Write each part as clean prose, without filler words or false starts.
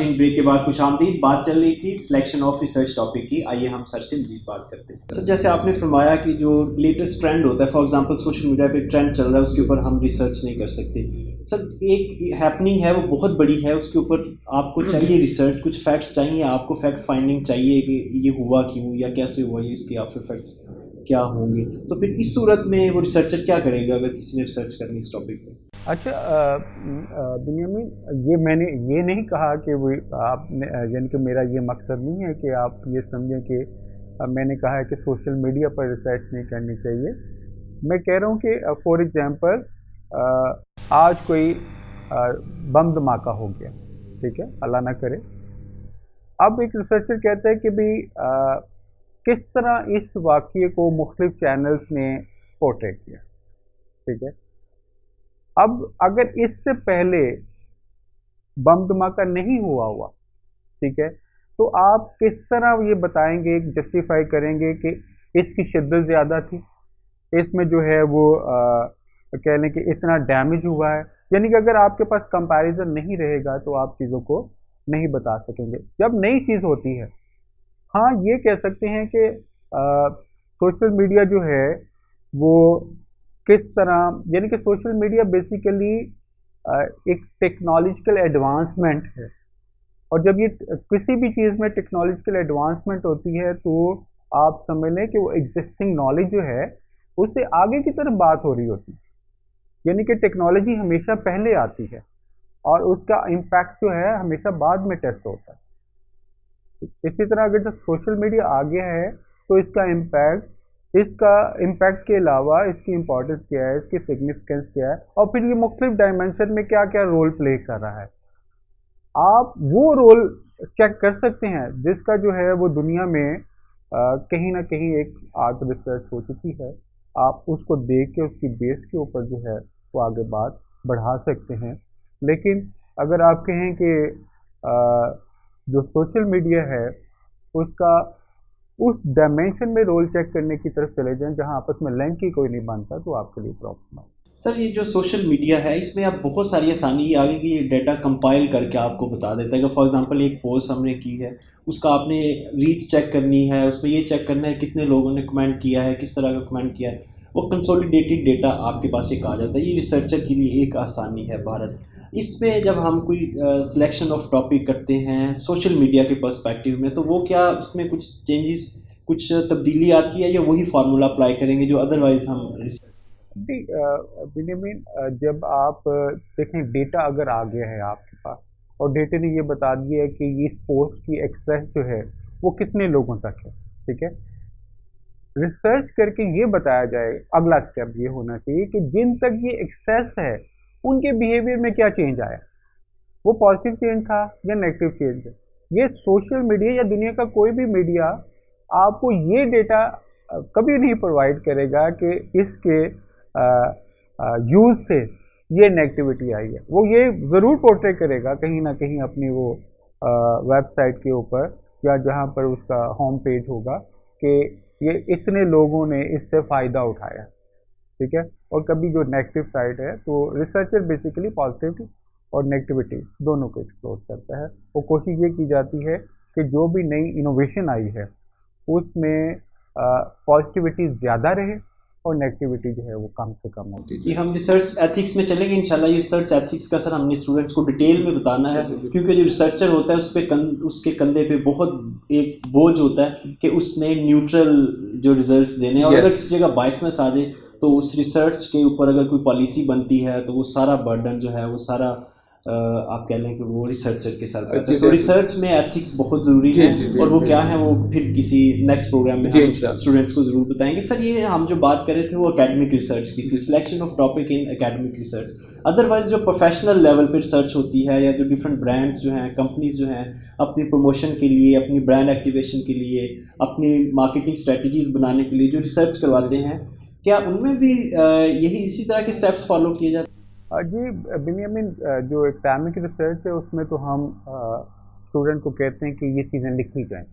ناظرین بریک کے بعد خوش آمدید. بات چل رہی تھی سلیکشن آف ریسرچ ٹاپک کی. آئیے ہم سر سے مزید بات کرتے ہیں. سر جیسے آپ نے فرمایا کہ جو لیٹسٹ ٹرینڈ ہوتا ہے، فار ایگزامپل سوشل میڈیا پہ ٹرینڈ چل رہا ہے، اس کے اوپر ہم ریسرچ نہیں کر سکتے. سر ایک ہیپننگ ہے وہ بہت بڑی ہے، اس کے اوپر آپ کو چاہیے ریسرچ، کچھ فیکٹس چاہیے آپ کو، فیکٹ فائنڈنگ چاہیے کہ یہ ہوا کیوں یا کیسے ہوا، یہ اس کے آفٹر فیکٹس کیا ہوں گے. تو پھر اس صورت میں وہ ریسرچر کیا کرے گا اگر کسی نے ریسرچ کرنی اس ٹاپک پہ؟ اچھا بنیامین، یہ میں نے یہ نہیں کہا کہ وہ آپ نے، یعنی کہ میرا یہ مقصد نہیں ہے کہ آپ یہ سمجھیں کہ میں نے کہا ہے کہ سوشل میڈیا پر ریسرچ نہیں کرنی چاہیے. میں کہہ رہا ہوں کہ فار ایگزامپل آج کوئی بم دھماکہ ہو گیا، ٹھیک ہے، اللہ نہ کرے. اب ایک ریسرچر کہتا ہے کہ بھئی کس طرح اس واقعے کو مختلف چینلز نے پورٹریٹ کیا، ٹھیک ہے. اب اگر اس سے پہلے بم دھماکہ نہیں ہوا، ٹھیک ہے، تو آپ کس طرح یہ بتائیں گے، جسٹیفائی کریں گے کہ اس کی شدت زیادہ تھی، اس میں جو ہے وہ کہہ لیں کہ اتنا ڈیمیج ہوا ہے. یعنی کہ اگر آپ کے پاس کمپیریزن نہیں رہے گا تو آپ چیزوں کو نہیں بتا سکیں گے. جب نئی چیز ہوتی ہے، ہاں یہ کہہ سکتے ہیں کہ سوشل میڈیا جو ہے وہ کس طرح، یعنی کہ سوشل میڈیا بیسیکلی ایک ٹیکنالوجیکل ایڈوانسمنٹ ہے، اور جب یہ کسی بھی چیز میں ٹیکنالوجیکل ایڈوانسمنٹ ہوتی ہے تو آپ سمجھ لیں کہ وہ ایگزسٹنگ نالج جو ہے اس سے آگے کی طرف بات ہو رہی ہوتی ہے. یعنی کہ ٹیکنالوجی ہمیشہ پہلے آتی ہے اور اس کا امپیکٹ جو ہے ہمیشہ بعد میں ٹیسٹ ہوتا ہے. اسی طرح اگر جب سوشل میڈیا آگے ہے تو اس کا امپیکٹ کے علاوہ اس کی امپورٹنس کیا ہے، اس کی سگنیفیکنس کیا ہے، اور پھر یہ مختلف ڈائمینشن میں کیا کیا رول پلے کر رہا ہے. آپ وہ رول چیک کر سکتے ہیں جس کا جو ہے وہ دنیا میں کہیں نہ کہیں ایک آرٹ ریسرچ ہو چکی ہے. آپ اس کو دیکھ کے اس کی بیس کے اوپر جو ہے وہ آگے بات بڑھا سکتے ہیں. لیکن اگر آپ کہیں کہ جو سوشل میڈیا ہے اس کا اس ڈائمینشن میں رول چیک کرنے کی طرف چلے جائیں جہاں آپس میں لنک ہی کوئی نہیں بنتا، تو آپ کے لیے پرابلم ہے. سر یہ جو سوشل میڈیا ہے اس میں اب بہت ساری آسانی آگے کی ڈیٹا کمپائل کر کے آپ کو بتا دیتا ہے کہ فار ایگزامپل ایک پوسٹ ہم نے کی ہے، اس کا آپ نے ریچ چیک کرنی ہے، اس میں یہ چیک کرنا ہے کتنے لوگوں نے کمنٹ کیا ہے، کس طرح کا کمنٹ کیا ہے، وہ کنسولیڈیٹڈ ڈیٹا آپ کے پاس ایک آ جاتا ہے. یہ ریسرچر کے لیے ایک آسانی ہے بھارت. اس میں جب ہم کوئی سلیکشن آف ٹاپک کرتے ہیں سوشل میڈیا کے پرسپیکٹیو میں، تو وہ کیا اس میں کچھ چینجز، کچھ تبدیلی آتی ہے یا وہی فارمولا اپلائی کریں گے جو ادروائز ہم؟ بنیامین، جب آپ دیکھیں ڈیٹا اگر آ گیا ہے آپ کے پاس اور ڈیٹا نے یہ بتا دیا ہے کہ اس پوسٹ کی ایکسیس جو ہے وہ کتنے لوگوں تک ہے، ٹھیک ہے، ریسرچ کر کے یہ بتایا جائے، اگلا اسٹیپ یہ ہونا چاہیے کہ جن تک یہ ایکسیس ہے ان کے بیہیویئر میں کیا چینج آیا، وہ پازیٹیو چینج تھا یا نیگیٹو چینج ہے. یہ سوشل میڈیا یا دنیا کا کوئی بھی میڈیا آپ کو یہ ڈیٹا کبھی نہیں پرووائڈ کرے گا کہ اس کے یوز سے یہ نیگیٹیوٹی آئی ہے. وہ یہ ضرور پورٹری کرے گا کہیں نہ کہیں اپنی وہ ویب سائٹ کے اوپر یا جہاں پر اس کا ہوم پیج ہوگا کہ یہ اتنے لوگوں نے اس سے فائدہ اٹھایا، ٹھیک ہے. اور کبھی جو نیگیٹو سائڈ ہے تو ریسرچر بیسیکلی پازیٹیوٹی اور نیگیٹیوٹی دونوں کو ایکسپلور کرتا ہے. وہ کوشش یہ کی جاتی ہے کہ جو بھی نئی انوویشن آئی ہے اس میں پازیٹیوٹی زیادہ رہے اور نیگیٹیوٹی جو ہے وہ کم سے کم ہوتی ہے. یہ ہم ریسرچ ایتھکس میں چلیں گے انشاءاللہ. یہ ریسرچ ایتھکس کا سر ہم نے اسٹوڈنٹس کو ڈیٹیل میں بتانا ہے، کیونکہ جو ریسرچر ہوتا ہے اس کے کندھے پہ بہت ایک بوجھ ہوتا ہے کہ اس نے نیوٹرل جو ریزلٹس دینے ہیں، اور اگر کسی جگہ بائسنس آ جائے تو اس ریسرچ کے اوپر اگر کوئی پالیسی بنتی ہے تو وہ سارا برڈن جو ہے وہ سارا آپ کہہ لیں کہ وہ ریسرچر کے ساتھ ہے. تو ریسرچ میں ایتھکس بہت ضروری ہے، اور وہ کیا ہے وہ پھر کسی نیکسٹ پروگرام میں ہم اسٹوڈنٹس کو ضرور بتائیں گے. سر یہ ہم جو بات کر رہے تھے وہ اکیڈمک ریسرچ کی تھی، selection of topic in academic research. Otherwise جو پروفیشنل لیول پہ ریسرچ ہوتی ہے یا جو ڈفرینٹ برانڈس جو ہیں، کمپنیز جو ہیں اپنی پروموشن کے لیے، اپنی برانڈ ایکٹیویشن کے لیے، اپنی مارکیٹنگ اسٹریٹجیز بنانے کے لیے جو ریسرچ کرواتے ہیں، کیا ان میں بھی یہی اسی طرح کے اسٹیپس فالو کیے جاتے ہیں؟ جی بنیامین، جو اکیڈمک ریسرچ ہے اس میں تو ہم اسٹوڈنٹ کو کہتے ہیں کہ یہ چیزیں لکھی جائیں.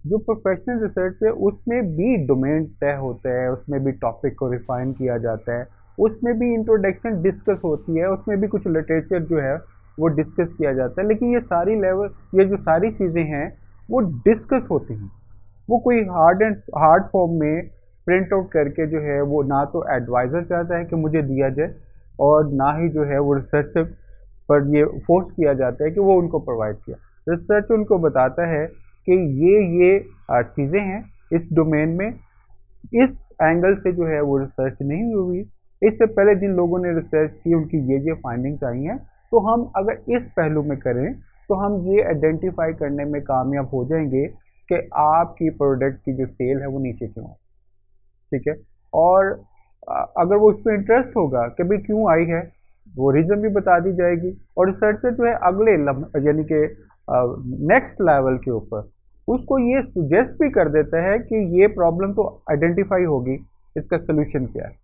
جو پروفیشنل ریسرچ ہے اس میں بھی ڈومین طے ہوتا ہے، اس میں بھی ٹاپک کو ریفائن کیا جاتا ہے، اس میں بھی انٹروڈکشن ڈسکس ہوتی ہے، اس میں بھی کچھ لٹریچر جو ہے وہ डिस्कस किया जाता है, लेकिन ये जो सारी चीज़ें हैं वो डिस्कस होती हैं, वो कोई हार्ड फॉर्म में प्रिंट आउट करके जो है वो ना तो एडवाइज़र चाहता है कि मुझे दिया जाए, और ना ही जो है वो रिसर्चर पर ये फोर्स किया जाता है कि वो उनको प्रोवाइड किया। रिसर्च उनको बताता है कि ये चीज़ें हैं इस डोमेन में, इस एंगल से जो है वो रिसर्च नहीं हुई, इससे पहले जिन लोगों ने रिसर्च की उनकी ये फाइंडिंग्स आई हैं, तो हम अगर इस पहलू में करें तो हम ये आइडेंटिफाई करने में कामयाब हो जाएंगे कि आपकी प्रोडक्ट की जो सेल है वो नीचे क्यों है, ठीक है। और अगर वो उस पर इंटरेस्ट होगा कि भाई क्यों आई है, वो रीज़न भी बता दी जाएगी, और रिसर्चर जो है अगले यानी कि नेक्स्ट लेवल के ऊपर उसको ये सुजेस्ट भी कर देता है कि ये प्रॉब्लम तो आइडेंटिफाई होगी, इसका सोल्यूशन क्या है।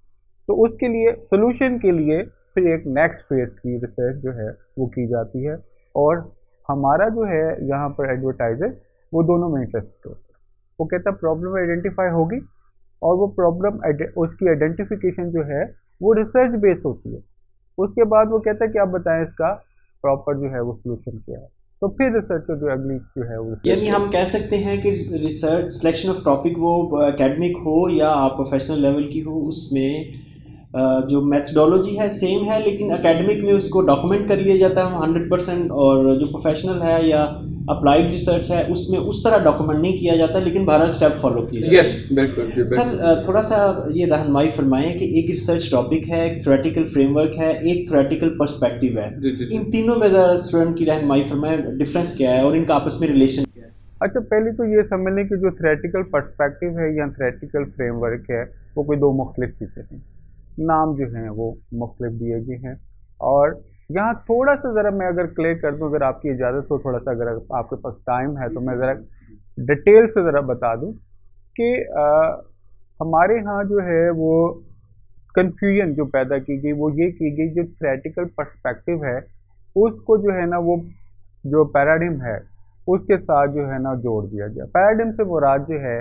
तो उसके लिए सोल्यूशन के लिए फिर एक नेक्स्ट फेज की रिसर्च जो है वो की जाती है, और हमारा जो है यहाँ पर एडवर्टाइजर वो दोनों में इंटरेस्ट होता है। वो कहता है प्रॉब्लम आइडेंटिफाई होगी, और वो प्रॉब्लम उसकी आइडेंटिफिकेशन जो है वो रिसर्च बेस्ड होती है। उसके बाद वो कहता है कि आप बताएं इसका प्रॉपर जो है वो सोल्यूशन क्या है, तो फिर रिसर्चर जो अगली जो है वो, यानी हम कह सकते हैं कि रिसर्च सिलेक्शन ऑफ टॉपिक वो एकेडमिक हो या प्रोफेशनल लेवल की हो, उसमें जो मेथडोलॉजी है सेम है, लेकिन एकेडमिक में उसको डॉक्यूमेंट कर लिया जाता है 100%, और जो प्रोफेशनल है या अप्लाइड रिसर्च है उसमें उस तरह डॉक्यूमेंट नहीं किया जाता, लेकिन 12 स्टेप फॉलो किए जाते हैं। बिल्कुल। सर थोड़ा सा ये रहनुमाई फरमाएं कि एक रिसर्च टॉपिक है, एक थ्योरेटिकल फ्रेमवर्क है, एक थ्योरेटिकल पर्सपेक्टिव है, इन तीनों में ज़रा स्टूडेंट की रहनुमाई फरमाएं, डिफरेंस क्या है और इनका आपस में रिलेशन क्या है। अच्छा, पहले तो ये समझ लें कि जो थ्योरेटिकल पर्सपेक्टिव है या थ्योरेटिकल फ्रेमवर्क है वो कोई दो मुख्तलिफ चीज़ें हैं, नाम जो हैं वो मुख्तलिफ दिए गए हैं। और यहाँ थोड़ा सा ज़रा मैं अगर क्लियर कर दूँ, अगर आपकी इजाज़त हो, थोड़ा सा अगर आपके पास टाइम है तो मैं ज़रा डिटेल से ज़रा बता दूँ कि हमारे यहाँ जो है वो कन्फ्यूजन जो पैदा की गई वो ये की गई, जो थ्योरेटिकल पर्सपेक्टिव है उसको जो है ना वो जो पैराडिम है उसके साथ जो है ना जोड़ दिया गया। पैराडिम से मुराद जो है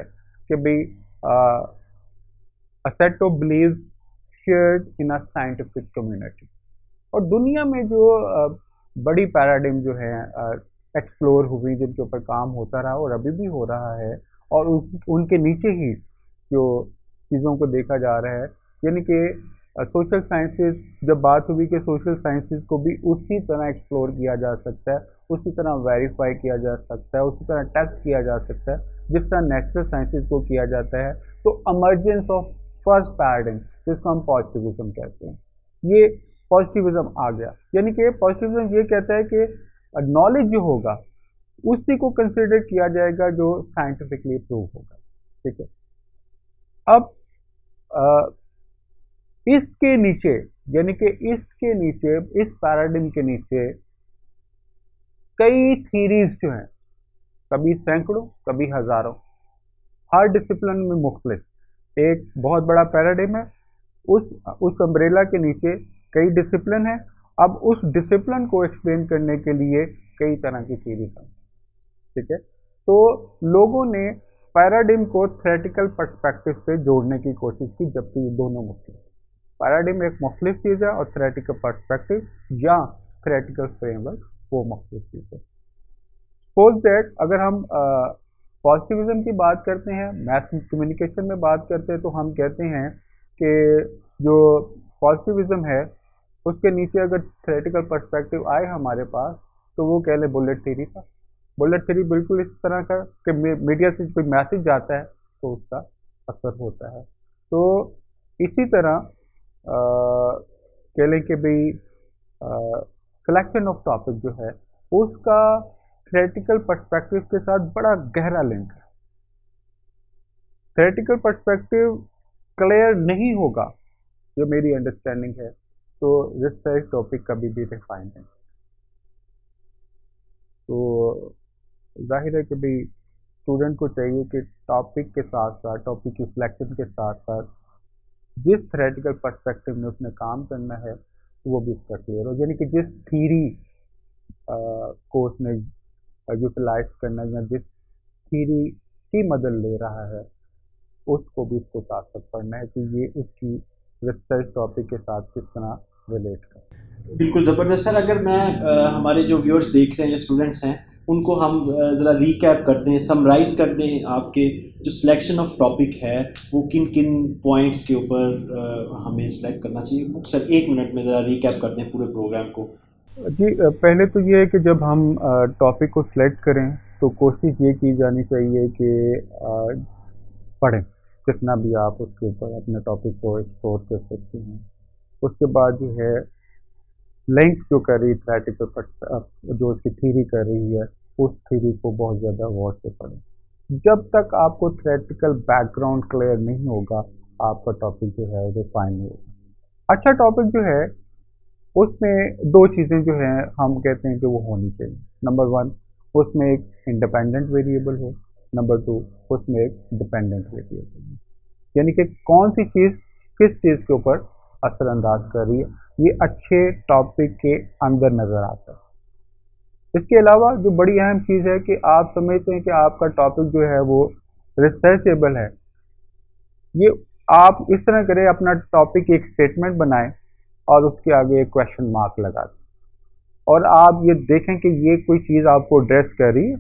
कि भाई a set of beliefs shared in a scientific community, और दुनिया में जो बड़ी पैराडिम जो है एक्सप्लोर हुई, जिनके ऊपर काम होता रहा और अभी भी हो रहा है, और उनके नीचे ही जो चीज़ों को देखा जा रहा है, यानी कि सोशल साइंसेस, जब बात हुई कि सोशल साइंसेस को भी उसी तरह एक्सप्लोर किया जा सकता है, उसी तरह वेरीफाई किया जा सकता है, उसी तरह टेस्ट किया जा सकता है जिस तरह नेचुरल साइंसेस को किया जाता है, तो अमर्जेंस ऑफ फर्स्ट पैराडिम जिसको हम पॉजिटिविज्म कहते हैं, ये पॉजिटिविज्म आ गया। यानी कि पॉजिटिविज्म ये कहता है कि नॉलेज जो होगा उसी को कंसिडर किया जाएगा जो साइंटिफिकली प्रूव होगा, ठीक है। अब इसके नीचे, यानी कि इसके नीचे, इस पैराडिम के नीचे कई थीरीज जो हैं, कभी सैकड़ों कभी हजारों, हर डिसिप्लिन में मुख्तलिफ, एक बहुत बड़ा पैराडिम है, उस अम्ब्रेला के नीचे कई डिसिप्लिन है। अब उस डिसिप्लिन को एक्सप्लेन करने के लिए कई तरह की थीरीज हैं, ठीक है। तो लोगों ने पैराडिम को थ्योरेटिकल पर्सपेक्टिव से जोड़ने की कोशिश की, जबकि ये दोनों मुख्तलिफ, पैराडिम एक मुख्तलिफ चीज़ है और थ्योरेटिकल पर्सपेक्टिव या थ्योरेटिकल फ्रेमवर्क वो मुख्तलिफ चीज़ है। सपोज दैट अगर हम पॉजिटिविज्म की बात करते हैं, मैथ कम्युनिकेशन में बात करते हैं, तो हम कहते हैं कि जो पॉजिटिविज्म है उसके नीचे अगर थ्योरेटिकल पर्सपेक्टिव आए हमारे पास, तो वो कह ले बुलेट थ्योरी का। बुलेट थ्योरी बिल्कुल इस तरह का कि मीडिया से कोई मैसेज जाता है तो उसका असर होता है। तो इसी तरह कह लें कि भाई सिलेक्शन ऑफ टॉपिक जो है उसका थ्योरेटिकल पर्सपेक्टिव के साथ बड़ा गहरा लिंक है। थ्योरेटिकल पर्सपेक्टिव क्लियर नहीं होगा, जो मेरी अंडरस्टैंडिंग है, तो रिसर्च टॉपिक कभी भी रिफाइन नहीं। तो जाहिर है कि भाई स्टूडेंट को चाहिए कि टॉपिक के साथ साथ, टॉपिक की सिलेक्शन के साथ साथ जिस थ्योरेटिकल पर्सपेक्टिव में उसने काम करना है वो भी उसका क्लियर हो, यानी कि जिस थीरी को उसने यूटिलाइज करना या जिस थीरी की मदद ले रहा है उसको भी उसको साथ साथ पढ़ना है कि ये उसकी रिसर्च टॉपिक के साथ किस तरह रिलेट कर। बिल्कुल ज़बरदस्त सर। अगर मैं हमारे जो व्यूअर्स देख रहे हैं या स्टूडेंट्स हैं उनको हम ज़रा रिकैप कर दें, समराइज़ कर दें, आपके जो सिलेक्शन ऑफ टॉपिक है वो किन किन पॉइंट्स के ऊपर हमें सिलेक्ट करना चाहिए, सर 1 मिनट में ज़रा रिकैप कर दें पूरे प्रोग्राम को। जी, पहले तो ये है कि जब हम टॉपिक को सिलेक्ट करें तो कोशिश ये की जानी चाहिए कि पढ़ें जितना भी आप उसके ऊपर अपने टॉपिक को एक्सप्लोर कर सकते हैं। उसके बाद जो है लिंक जो कर रही थ्रेटिकल जो उसकी थीरी कर रही है उस थीरी को बहुत ज़्यादा गौर से पढ़ें। जब तक आपको थ्रेटिकल बैकग्राउंड क्लियर नहीं होगा आपका टॉपिक जो है रिफाइन नहीं होगा। अच्छा टॉपिक जो है उसमें 2 चीज़ें जो हैं हम कहते हैं कि वो होनी चाहिए। नंबर 1 उसमें एक इंडिपेंडेंट वेरिएबल हो, नंबर 2 उसमें एक डिपेंडेंट वेरिएबल हो, यानी कि कौन सी चीज़ किस चीज़ के ऊपर असरअंदाज कर रही है, ये अच्छे टॉपिक के अंदर नज़र आता है। इसके अलावा जो बड़ी अहम चीज़ है कि आप समझते हैं कि आपका टॉपिक जो है वो रिसर्चेबल है, ये आप इस तरह करें, अपना टॉपिक एक स्टेटमेंट बनाएं और उसके आगे एक क्वेश्चन मार्क लगा दें और आप ये देखें कि ये कोई चीज़ आपको एड्रेस कर रही है।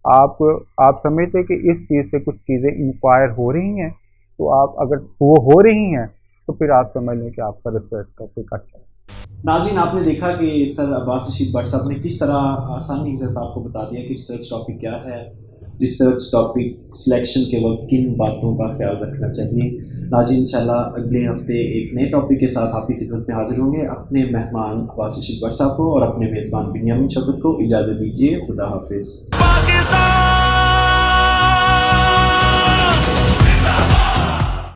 आप समझते हैं कि इस चीज़ से कुछ चीज़ें इंक्वायर हो रही हैं, तो आप अगर वो हो रही हैं तो फिर आप समझ लें कि आपका रिसर्च टॉपिक अच्छा है। नाज़रीन, आपने देखा कि सर अब्बास रशीद भट्ट साहब ने किस तरह आसानी के साथ आपको बता दिया कि रिसर्च टॉपिक क्या है, रिसर्च टॉपिक सिलेक्शन के वक्त किन बातों का ख्याल रखना चाहिए। नाज़रीन, इंशाल्लाह अगले हफ्ते एक नए टॉपिक के साथ आपकी खिदमत में हाजिर होंगे। अपने मेहमान अब्बास रशीद भट्ट साहब को और अपने मेज़बान बिन्यामिन शौकत को इजाज़त दीजिए। खुदा हाफिज़।